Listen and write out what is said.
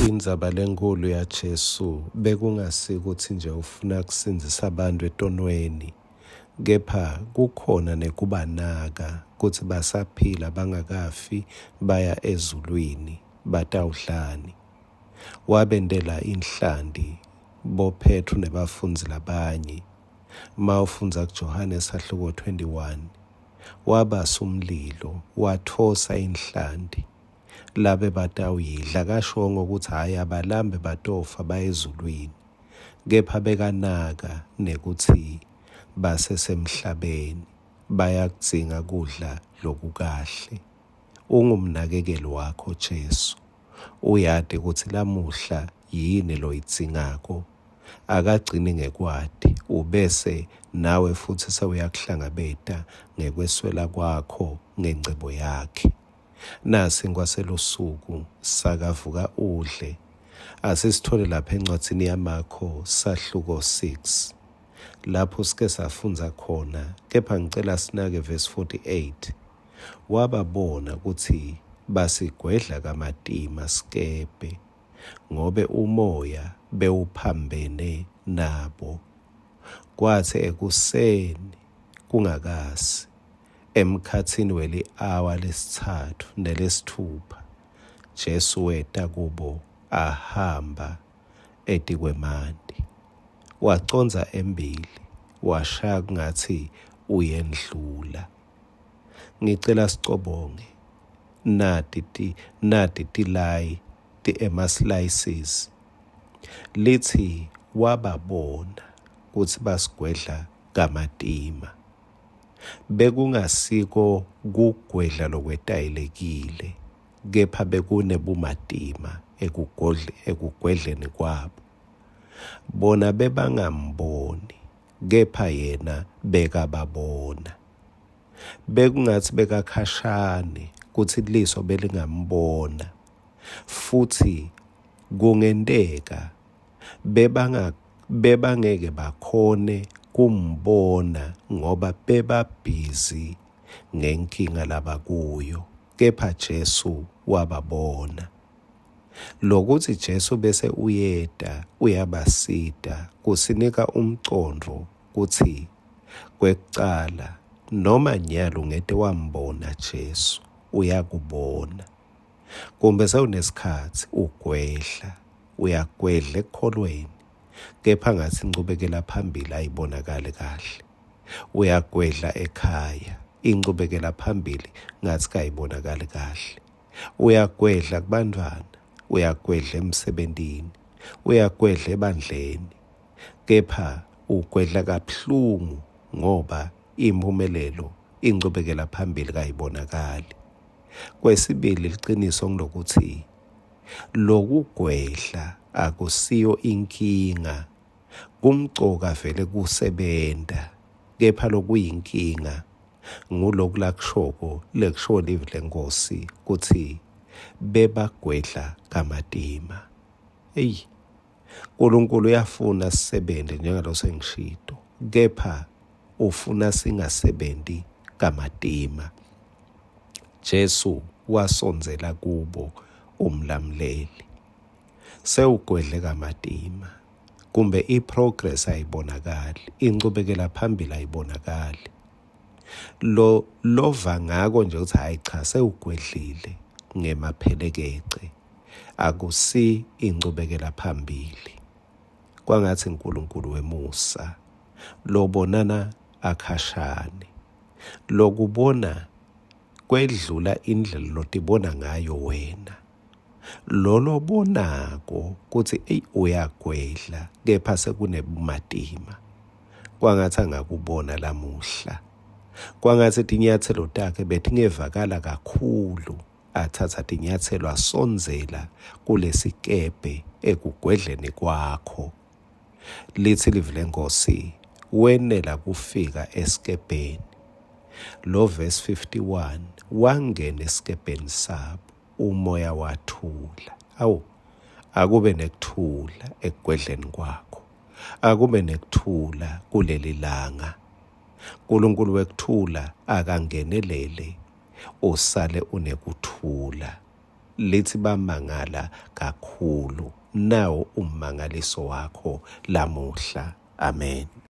Indzaba lenkulu yaJesu bekungasikuthi nje ufuna kusinzisa abantu etonweni, kepha kukhona nekubanaka kuthi basaphila bangakafi baya ezulwini batawudlani. Wabendela inhlandi boPetru nebafundzi labanye. Mawufundza kuJohane sahluko 21, wabasa umlilo wathosa inhlandi. Labe batawuyidla kashongo ukuthi hhayi abalambe batofa bayezulwini, kepha bekanaka nekuthi basesemhlabeni bayakudzinga kudla lokukahle. Ungumnakekeli wakho Jesu, uyati ukuthi lamuhla yini loyidzingako, akagcini ngekwati ubese nawe futhi sewuyakuhlangabeta ngekweswela kwakho ngengcebo yakhe. Nasi ngwaselusuku sakavuka udle, asisithole lapha encwadzini yaMakho sahluko 6 lapho sike safundza khona, kepha ngicela sinake verse 48. Wababona ukuthi basigwedla kamatima sikepe ngobe umoya bewuphambene nabo. Kwathi ekuseni kungakasi emkhatsini weli-hour lesithathu nelesithupha, Jesu weta kubo ahamba etikwemandi. Waconza embili, washaya kungathi uyendlula. Ngicela sicobonge, nati tilayi ti-emaslices. Lithi wababona kuthi basigwedla kamatima. Bekungasiko kugwedla lokwetayelekile, kepha bekunebumatima ekugwedleni kwabo. Bona bebangamboni, kepha yena bekababona. Bekungathi bekakhashane kuthi liso belingambona, futhi kungenteka bebangeke bakhone kumbona ngoba bebabhizi ngenkinga labakuyo, kepha Jesu wababona. Lokuthi Jesu bese uyeda uyabasida kusinika umcondvo kuthi kwekucala noma nyalo ngete wambona Jesu uyakubona. Kumbe sewunesikhathi ugwedla, uyagwedla ekukholweni, kepha ngathi incubekela phambili ayibonakali kahle. Uyagwedla ekhaya, incubekela phambili ngathi kayibonakali kahle. Uyagwedla kubantwana, uyagwedla emsebentini, uyagwedla ebandleni, kepha ugwedla kabuhlungu ngoba impumelelo incubekela phambili kayibonakali. Kwesibili liqiniso ngilokuthi lokugwedla akusiyo inkinga, kumcoka vele kusebenta, kepha lokuyinkinga nguloku lakushoko lekusho livi lenkosi kuthi bebagwedla kamatima. Nkulunkulu uyafuna sisebente njengalo sengishito, kepha ufuna singasebenzi kamatima. Jesu wasondzela kubo umlamleli. Sewugwedle kamatima, kumbe iprogress ayibonakali, incubekela phambili ayibonakali. Lova ngako nje ukuthi hayi cha sewugwedlile ngemaphelekeche, akusi incubekela phambili. Kwangathi uNkulunkulu wemusa lobonana akhashane, lokubona kwedlula indlela lotibona ngayo wena. Lolo bonako kuthi uyagwedla, kepha sekunebumatima. Kwangathi angakubona lamuhla. Kwangathi tinyathelo takhe betingevakala kakhulu, athatha tinyathelo asonzela kulesikepe ekugwedleni kwakho. Lithi livi lenkosi, wenela kufika esikepeni. Lo verse 51, wangena esikepeni sabo, umoya wathula. Akube nekuthula ekugwedleni kwakho, akube nekuthula kuleli langa. uNkulunkulu wekuthula akangenelele, usale unekuthula. lithi bamangala kakhulu. Nawo ummangaliso wakho lamuhla. Amen.